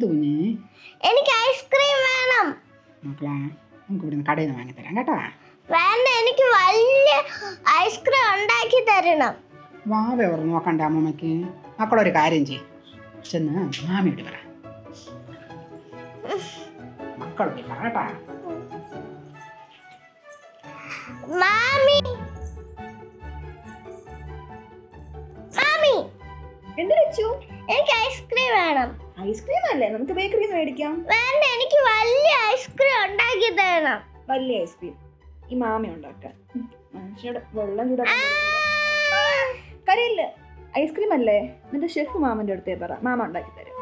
എന്ത് കുഞ്ഞ്? എനിക്ക് ഐസ്ക്രീം വേണം. മക്കളെ നമുക്ക് ഇവിടുന്ന് കടയിൽ നിന്ന് വാങ്ങിത്തരാം കേട്ടോ. വേണ്ട, എനിക്ക് വലിയ ഐസ്ക്രീം ഉണ്ടാക്കി തരണം. വാവ അവർ നോക്കണ്ട അമ്മമ്മയ്ക്ക്. മക്കളൊരു കാര്യം ചെയ്യും, ചെന്ന് മാമിയോട് പറ. മക്കളോട് പറ കേട്ടാ. മാമി, മാമി, എന്ത് വെച്ചു? എനിക്ക് ഐസ്ക്രീം വേണം. ഐസ്ക്രീം അല്ലേ, നമുക്ക് ബേക്കറിയിൽ നിന്ന് മേടിക്കാം. വേണ്ട, എനിക്ക് വലിയ ഐസ്ക്രീം ഉണ്ടാക്കി തരണം. വലിയ ഐസ്ക്രീം ഈ മാമ ഉണ്ടാക്കാൻ. മനുഷ്യരുടെ വെള്ളം ചൂടാക്കാൻ കരയില്ല. ഐസ്ക്രീം അല്ലേ, എന്നിട്ട് ഷെഫ് മാമന്റെ അടുത്തേ പറ, മാമ ഉണ്ടാക്കി തരും.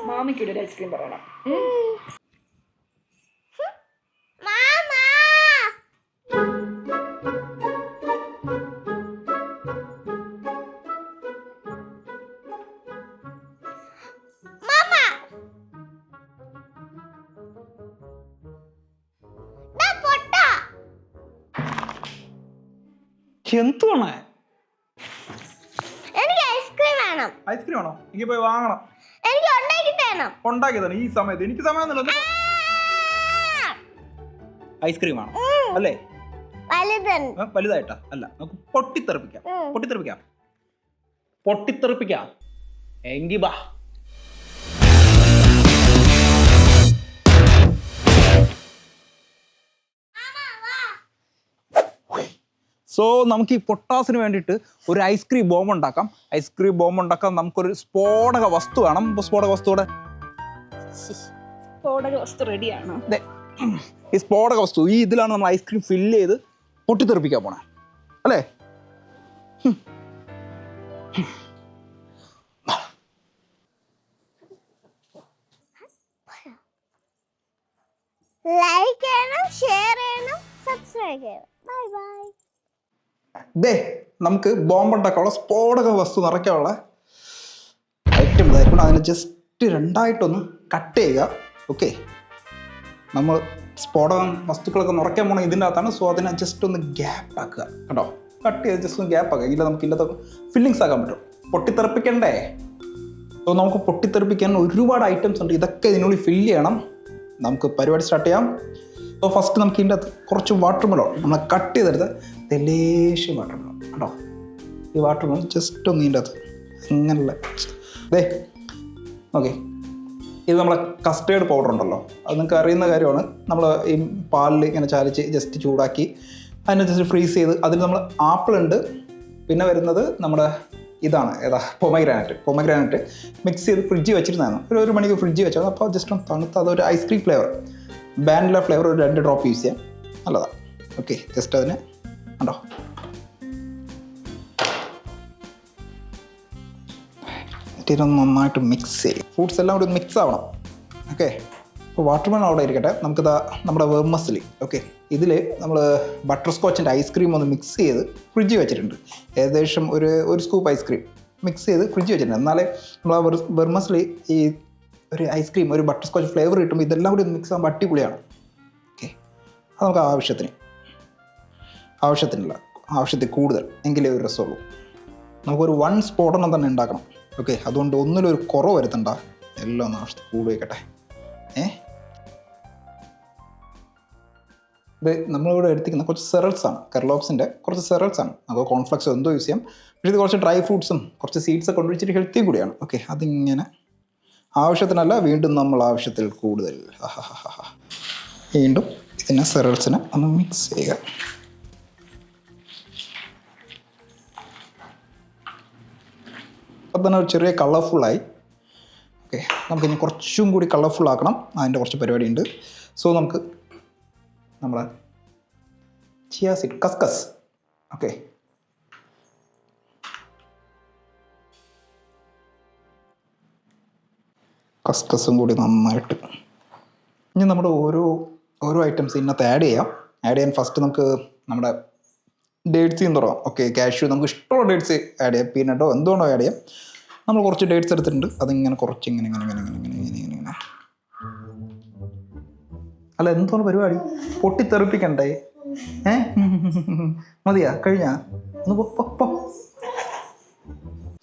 മാമിക്കൂടെ ഒരു ഐസ്ക്രീം പറയണം. എന്തുവാണ്? എനിക്ക് ഐസ്ക്രീം വേണം. ഐസ്ക്രീം ആണോ? എനിക്ക് പോയി വാങ്ങണം. എനിക്ക് ഉണ്ടാക്കി തരണം. ഉണ്ടാക്കി തന്നെ ഈ സമയത്ത്. എനിക്ക് സമയമൊന്നുമില്ല. ഐസ്ക്രീം ആണോ അല്ലേ? വലുതായിട്ടാ? അല്ല, നമുക്ക് പൊട്ടിത്തെറിപ്പിക്കാം. പൊട്ടിത്തെറിപ്പിക്കാം. എങ്കി ബാ. സോ നമുക്ക് ഈ പൊട്ടാസിന് വേണ്ടിയിട്ട് ഒരു ഐസ്ക്രീം ബോംബ് ഉണ്ടാക്കാം. ഐസ്ക്രീം ബോംബ് ഉണ്ടാക്കാൻ നമുക്കൊരു സ്ഫോടക വസ്തു വേണം. സ്ഫോടക വസ്തു റെഡിയാണോ? ഈ സ്ഫോടക വസ്തു ഈ ഇതിലാണ് നമ്മൾ ഐസ്ക്രീം ഫില്ല് ചെയ്ത് പൊട്ടിത്തെറിപ്പിക്കാൻ പോണേ അല്ലേ? ലൈക്ക് ചെയ്യണം, ഷെയർ ചെയ്യണം, സബ്സ്ക്രൈബ് ചെയ്യണം. Bye bye. നമുക്ക് ബോംബ് ഉണ്ടാക്കാനുള്ള സ്ഫോടക വസ്തു നിറയ്ക്കാനുള്ള ഐറ്റം ഇതായിരിക്കണം. അതിന് ജസ്റ്റ് രണ്ടായിട്ടൊന്ന് കട്ട് ചെയ്യുക. ഓക്കെ, നമ്മൾ സ്ഫോടക വസ്തുക്കളൊക്കെ നിറയ്ക്കാൻ പോകണം ഇതിൻ്റെ അകത്താണ്. സോ അതിനെ ജസ്റ്റ് ഒന്ന് ഗ്യാപ്പ് ആക്കുക കേട്ടോ. കട്ട് ചെയ്ത് ജസ്റ്റ് ഒന്ന് ഗ്യാപ്പ് ആക്കുക. ഇല്ല നമുക്ക് ഇല്ലാത്ത ഫില്ലിങ്സ് ആക്കാൻ പറ്റും. പൊട്ടിത്തെറിപ്പിക്കണ്ടേ? സോ നമുക്ക് പൊട്ടിത്തെറിപ്പിക്കാൻ ഒരുപാട് ഐറ്റംസ് ഉണ്ട്. ഇതൊക്കെ ഇതിനുള്ളിൽ ഫില്ല് ചെയ്യണം. നമുക്ക് പരിപാടി സ്റ്റാർട്ട് ചെയ്യാം. സോ ഫസ്റ്റ് നമുക്ക് ഇതിൻ്റെ അകത്ത് കുറച്ച് വാട്ടർ മെലോൺ നമ്മൾ കട്ട് ചെയ്തെടുത്ത് ലേശം വാട്ടർ മെലോൺ കേട്ടോ. ഈ വാട്ടർ മെലോൺ ജസ്റ്റ് ഒന്ന് ഇതിൻ്റെ അകത്ത് അങ്ങനെയുള്ള ഓക്കെ. ഇത് നമ്മളെ കസ്റ്റേർഡ് പൗഡർ ഉണ്ടല്ലോ, അത് നിങ്ങൾക്ക് അറിയുന്ന കാര്യമാണ്. നമ്മൾ ഈ പാലിൽ ഇങ്ങനെ ചാലിച്ച് ജസ്റ്റ് ചൂടാക്കി അതിനെ ജസ്റ്റ് ഫ്രീസ് ചെയ്ത് അതിൽ നമ്മൾ ആപ്പിൾ ഉണ്ട്. പിന്നെ വരുന്നത് നമ്മുടെ ഇതാണ് പൊമഗ്രാനറ്റ് മിക്സ് ചെയ്ത് ഫ്രിഡ്ജിൽ വെച്ചിരുന്നതാണ്. ഒരു മണിക്കൂർ ഫ്രിഡ്ജിൽ വെച്ചാൽ അപ്പോൾ ജസ്റ്റ് ഒന്ന് തണുത്ത് അതൊരു ഐസ്ക്രീം ഫ്ലേവർ, വാനില ഫ്ലേവർ ഒരു 2 ഡ്രോപ്പ് യൂസ് ചെയ്യാം, നല്ലതാണ്. ഓക്കെ, ജസ്റ്റ് അതിന് ഉണ്ടോ ഇതൊന്ന് നന്നായിട്ട് മിക്സ് ചെയ്യും. ഫ്രൂട്ട്സ് എല്ലാം കൂടി മിക്സ് ആവണം. ഓക്കെ, അപ്പോൾ വാട്ടർ മെലൺ അവിടെ ഇരിക്കട്ടെ. നമുക്കിതാ നമ്മുടെ വെർമസിലി ഓക്കെ, ഇതിൽ നമ്മൾ ബട്ടർ സ്കോച്ചിൻ്റെ ഐസ്ക്രീം ഒന്ന് മിക്സ് ചെയ്ത് ഫ്രിഡ്ജിൽ വെച്ചിട്ടുണ്ട്. ഏകദേശം ഒരു സ്കൂപ്പ് ഐസ്ക്രീം മിക്സ് ചെയ്ത് ഫ്രിഡ്ജിൽ വെച്ചിട്ടുണ്ട്. എന്നാലേ നമ്മൾ ആ വെർമസിലി ഈ ഒരു ഐസ്ക്രീം ഒരു ബട്ടർ സ്കോച്ച് ഫ്ലേവർ കിട്ടുമ്പോൾ ഇതെല്ലാം കൂടി ഒന്ന് മിക്സ് ആകുമ്പോൾ അടിപൊളിയാണ്. ഓക്കെ, അത് നമുക്ക് ആവശ്യത്തിൽ കൂടുതൽ എങ്കിലേ ഒരു രസമുള്ളൂ. നമുക്കൊരു 1 സ്ഫോടനം തന്നെ ഉണ്ടാക്കണം. ഓക്കെ, അതുകൊണ്ട് ഒന്നിലൊരു കുറവ് വരുത്തണ്ട, എല്ലാം ഒന്ന് ആവശ്യത്തിൽ കൂടി വയ്ക്കട്ടെ. ഇത് നമ്മളിവിടെ എടുത്തിരിക്കുന്ന കുറച്ച് സെറൽസാണ്, കെർലോഗ്സിൻ്റെ കുറച്ച് സെറൽസാണ്. നമുക്ക് കോൺഫ്ലെക്സ് എന്തോ യൂസ് ചെയ്യാം. പക്ഷേ ഇത് കുറച്ച് ഡ്രൈ ഫ്രൂട്ട്സും കുറച്ച് സീഡ്സൊക്കെ കൊണ്ട് ഇച്ചിരി ഹെൽത്തിയും കൂടിയാണ്. ഓക്കെ, അതിങ്ങനെ ആവശ്യത്തിനല്ല, വീണ്ടും നമ്മൾ ആവശ്യത്തിൽ കൂടുതൽ. വീണ്ടും ഇതിനെ സെറൽസിനെ ഒന്ന് മിക്സ് ചെയ്യുക. അപ്പം തന്നെ ഒരു ചെറിയ കളർഫുള്ളായി. ഓക്കെ, നമുക്കിനി കുറച്ചും കൂടി കളർഫുൾ ആക്കണം. അതിൻ്റെ കുറച്ച് പരിപാടിയുണ്ട്. സോ നമുക്ക് നമ്മുടെ ചിയ സീഡ് കസ്കസ് ഓക്കെ കസ്കസും കൂടി നന്നായിട്ട് ഇനി നമ്മുടെ ഓരോ ഐറ്റംസ് ഇതിനകത്ത് ആഡ് ചെയ്യാൻ ഫസ്റ്റ് നമുക്ക് നമ്മുടെ ഡേറ്റ്സിൽ നിന്ന് തുടങ്ങാം. ഓക്കെ, കാഷ്യൂ നമുക്ക് ഇഷ്ടമുള്ള ഡേറ്റ്സ് ആഡ് ചെയ്യാം, പീനട്ടോ എന്തുകൊണ്ടോ ആഡ് ചെയ്യാം. നമ്മൾ കുറച്ച് ഡേറ്റ്സ് എടുത്തിട്ടുണ്ട്, അതിങ്ങനെ കുറച്ച് ഇങ്ങനെ അല്ല എന്തോന്ന് പരിപാടി, പൊട്ടിത്തെറിപ്പിക്കണ്ടേ? മതിയാ, കഴിഞ്ഞാ? ഒന്ന്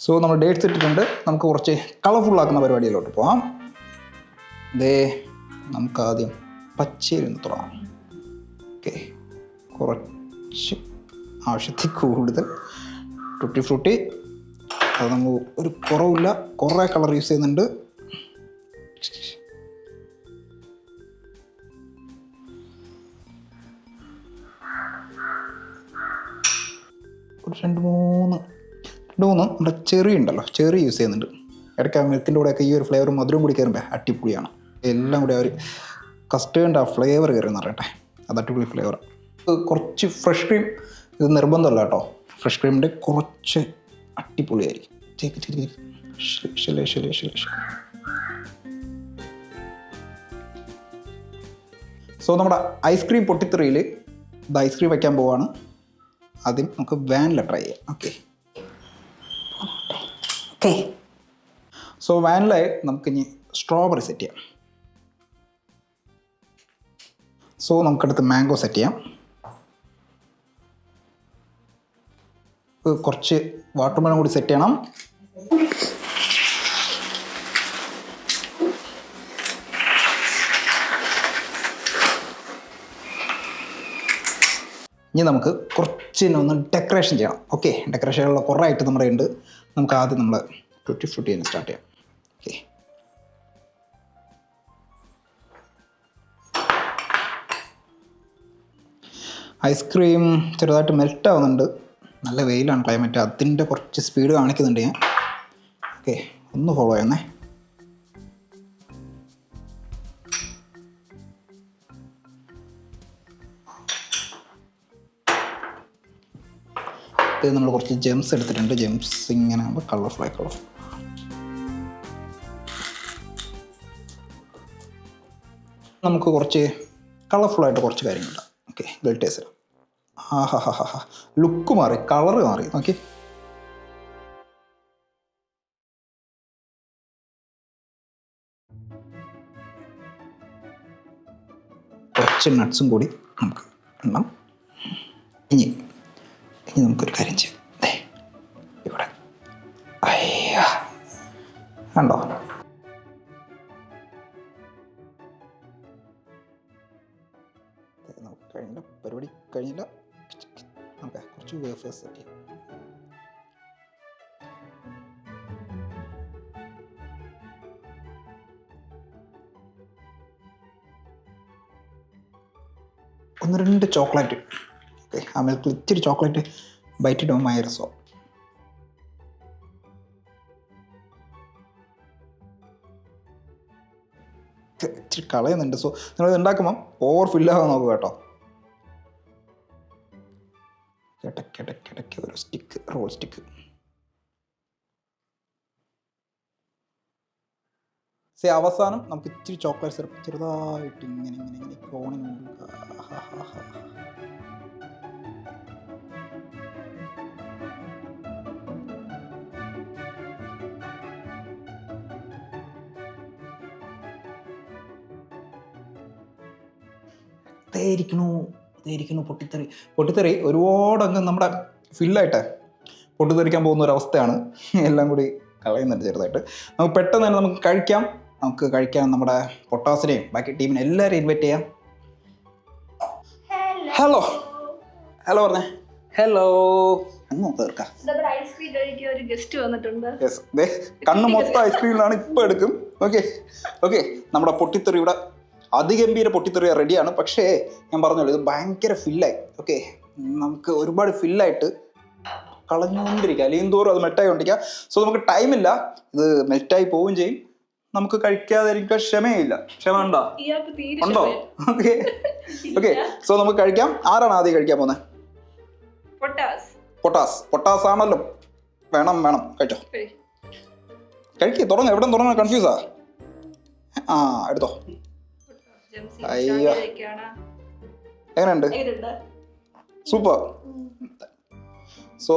സോ നമ്മൾ ഡേറ്റ്സ് ഇട്ടിട്ടുണ്ട്. നമുക്ക് കുറച്ച് കളർഫുള്ളാക്കുന്ന പരിപാടിയിലോട്ട് പോകാം. നമുക്ക് ആദ്യം പച്ചയിൽ നിന്ന് തുടങ്ങാം. ഓക്കെ, കുറച്ച് ആവശ്യത്തിൽ കൂടുതൽ ടൂട്ടി ഫ്രൂട്ടി. അത് നമുക്ക് ഒരു കുറവില്ല, കുറേ കളർ യൂസ് ചെയ്യുന്നുണ്ട്. ഒരു രണ്ട് മൂന്ന് നമ്മുടെ ചെറി ഉണ്ടല്ലോ, ചെറി യൂസ് ചെയ്യുന്നുണ്ട്. ഇടയ്ക്ക് ആ മിൽക്കിൻ്റെ കൂടെയൊക്കെ ഈ ഒരു ഫ്ലേവർ മധുരം കൂടി കയറുമ്പോൾ അടിപൊളിയാണ്. എല്ലാം കൂടി ആ ഒരു കസ്റ്റേർഡ് ആ ഫ്ലേവർ കയറിയെന്ന് പറയട്ടെ, അത് അടിപൊളി ഫ്ലേവർ. കുറച്ച് ഫ്രഷ് ക്രീം ഇത് നിർബന്ധമല്ല കേട്ടോ, ഫ്രഷ് ക്രീമിൻ്റെ കുറച്ച് അടിപൊളിയായിരിക്കും. സോ നമ്മുടെ ഐസ്ക്രീം പൊട്ടിത്തെറിയിൽ ഇത് ഐസ്ക്രീം വയ്ക്കാൻ പോവാണ്. ആദ്യം നമുക്ക് വാനില ട്രൈ ചെയ്യാം. ഓക്കെ, സോ വാനില നമുക്കിനി സ്ട്രോബെറി സെറ്റ് ചെയ്യാം. സോ നമുക്കടുത്ത് മാംഗോ സെറ്റ് ചെയ്യാം. കുറച്ച് വാട്ടർമെലൺ കൂടി സെറ്റ് ചെയ്യണം. ഇനി നമുക്ക് കുറച്ചിനൊന്ന് ഡെക്കറേഷൻ ചെയ്യണം. ഓക്കെ, ഡെക്കറേഷനുള്ള കുറേ ആയിട്ട് നമ്മുടെ ഉണ്ട്. നമുക്ക് ആദ്യം നമ്മൾ ടൂട്ടി ഫ്രൂട്ടി തന്നെ സ്റ്റാർട്ട് ചെയ്യാം. ഓക്കെ, ഐസ്ക്രീം ചെറുതായിട്ട് മെൽറ്റ് ആവുന്നുണ്ട്. നല്ല വെയിലാണ് ക്ലൈമറ്റ്, അതിൻ്റെ കുറച്ച് സ്പീഡ് കാണിക്കുന്നുണ്ട് ഞാൻ. ഓക്കെ, ഒന്ന് ഫോളോ ചെയ്യുന്നേ. ഇത് നമ്മൾ കുറച്ച് ജെംസ് എടുത്തിട്ടുണ്ട്. ജെംസ് ഇങ്ങനെ ആകുമ്പോൾ കളർഫുള്ളായി കളർഫുൾ. നമുക്ക് കുറച്ച് കളർഫുള്ളായിട്ട് കുറച്ച് കാര്യങ്ങളുണ്ട്. ഓക്കെ, ഗൾട്ടേസർ. ലുക്ക് മാറി, കളറ് മാറി. ഓക്കെ, കുറച്ച് നട്ട്സും കൂടി നമുക്ക് ഇടണം. ഇനി നമുക്കൊരു കാര്യം ചെയ്യാം. ഇവിടെ കണ്ടോ, കഴിഞ്ഞില്ല, പരിപാടി കഴിഞ്ഞില്ല. നമുക്ക് കുറച്ച് വേഫേഴ്സ് സെറ്റ് ചെയ്യാം. ഒന്ന് രണ്ട് ചോക്ലേറ്റ്. ഓക്കെ, ആ മിൽക്കിൽ ഇച്ചിരി ചോക്ലേറ്റ് ബൈറ്റ് ഇടുമ്പോൾ ഭയങ്കര രസോ. ഇച്ചിരി കളയുന്നുണ്ട്. സോ നിങ്ങൾ ഉണ്ടാക്കുമ്പം ഓവർ ഫില്ലാകാൻ നോക്കുക കേട്ടോ. ഇടയ്ക്കിടയ്ക്ക് ഒരു സ്റ്റിക്ക്, റോൾ സ്റ്റിക്ക്. അവസാനം നമുക്ക് ഇച്ചിരി ചോക്ലേറ്റ് സിറപ്പ് ചെറുതായിട്ട് ഇങ്ങനെ ഇങ്ങനെ ഇങ്ങനെ കോണിന് ഇതായിരിക്കണു പൊട്ടിത്തെറി ഒരുപാടങ്ങ് നമ്മുടെ ഫില്ലായിട്ട് പൊട്ടിത്തെറിക്കാൻ പോകുന്ന ഒരു അവസ്ഥയാണ്. എല്ലാം കൂടി കളയുന്നുണ്ട് ചെറുതായിട്ട്. നമുക്ക് പെട്ടെന്ന് തന്നെ നമുക്ക് കഴിക്കാം. നമ്മുടെ പൊട്ടാസിനെയും ബാക്കി ടീമിനെ എല്ലാവരും ഇൻവൈറ്റ് ചെയ്യാം. ഹലോ പറഞ്ഞേ. ഹലോ, അങ്ങ് തീർക്കാം. കണ്ണ് മൊത്തം ഐസ്ക്രീമിലാണ്, ഇപ്പം എടുക്കും. ഓക്കെ, നമ്മുടെ പൊട്ടിത്തെറി ഇവിടെ അതിഗംഭീര പൊട്ടിത്തെറി റെഡിയാണ്. പക്ഷേ ഞാൻ പറഞ്ഞോളൂ, ഇത് ഭയങ്കര ഫില്ലായി. ഓക്കെ, നമുക്ക് ഒരുപാട് ഫില്ലായിട്ട് കളഞ്ഞുകൊണ്ടിരിക്കുക, അല്ലെങ്കിൽ തോറും അത് മെൽറ്റായി കൊണ്ടിരിക്കുക. സോ നമുക്ക് ടൈമില്ല, ഇത് മെൽറ്റായി പോവുകയും ചെയ്യും. നമുക്ക് കഴിക്കാതിരിക്കാൻ ക്ഷമയില്ല. ക്ഷമ ഉണ്ടോ? ഓക്കെ, സോ നമുക്ക് കഴിക്കാം. ആരാണ് ആദ്യം കഴിക്കാൻ പോകുന്നത്? പൊട്ടാസ് ആണല്ലോ. വേണം കഴിച്ചോ. തുടങ്ങാം. എവിടെ തുടങ്ങാൻ കൺഫ്യൂസാ? എടുത്തോ. അയ്യോ, എങ്ങനെയുണ്ട്? സൂപ്പർ. സോ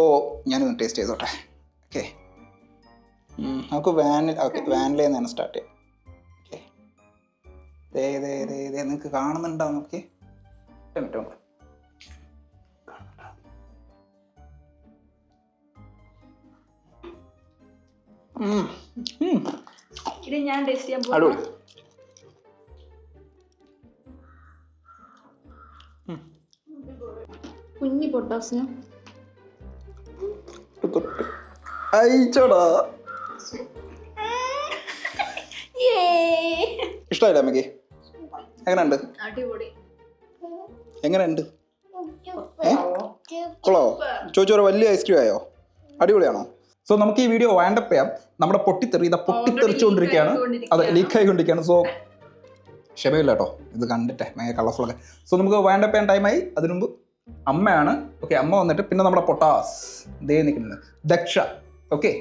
ഞാനൊന്ന് ടേസ്റ്റ് ചെയ്തോട്ടെ. ഓക്കെ, നമുക്ക് വാനിലയിൽ നിന്ന് സ്റ്റാർട്ട് ചെയ്യാം. ഓക്കെ, നിങ്ങൾക്ക് കാണുന്നുണ്ടോ? നോക്കി ഇത് ഞാൻ ടേസ്റ്റ് ചെയ്യാൻ അടിപൊളി. പോകുന്നു. കുഞ്ഞി പൊട്ടാസിന് അയച്ചോടാ. ഇഷ്ടമായില്ല അമ്മയ്ക്ക്? എങ്ങനെയുണ്ട്? അടിപൊളി. എങ്ങനെയുണ്ട്? കൊള്ളോ? ചോദിച്ചോറ വലിയ ഐസ്ക്രീം ആയോ? അടിപൊളിയാണോ? സോ നമുക്ക് ഈ വീഡിയോ വൈൻഡപ്പ് ചെയ്യാം. നമ്മുടെ പൊട്ടിത്തെറി ഇതാ പൊട്ടിത്തെറിച്ചുകൊണ്ടിരിക്കുകയാണ്. അതെ, ലീക്ക് ആയിക്കൊണ്ടിരിക്കുകയാണ്. സോ ക്ഷമയില്ല കേട്ടോ, ഇത് കണ്ടിട്ടേ ഭയങ്കര കളർഫുള്ളൊക്കെ. സോ നമുക്ക് വൈൻഡപ്പ് ചെയ്യാൻ ടൈമായി. അതിനു മുമ്പ് അമ്മയാണ്. ഓക്കെ, അമ്മ വന്നിട്ട് പിന്നെ നമ്മുടെ പൊട്ടാസ് ദേ നിൽക്കുന്നത് ദക്ഷ. ഓക്കെ,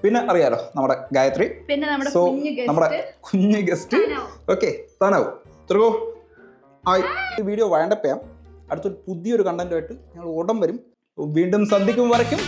പിന്നെ അറിയാലോ നമ്മുടെ ഗായത്രി. പിന്നെ നമ്മുടെ സോ കുഞ്ഞു നമ്മുടെ കുഞ്ഞ് ഗസ്റ്റ് ഓക്കെ തനാവും തുറകോ. ഈ വീഡിയോ വൈൻഡപ്പ് ചെയ്യാം. അടുത്തൊരു പുതിയൊരു കണ്ടന്റുമായിട്ട് ഞങ്ങൾ ഉടൻ വരും. വീണ്ടും സന്ധിക്കും വരയ്ക്കും.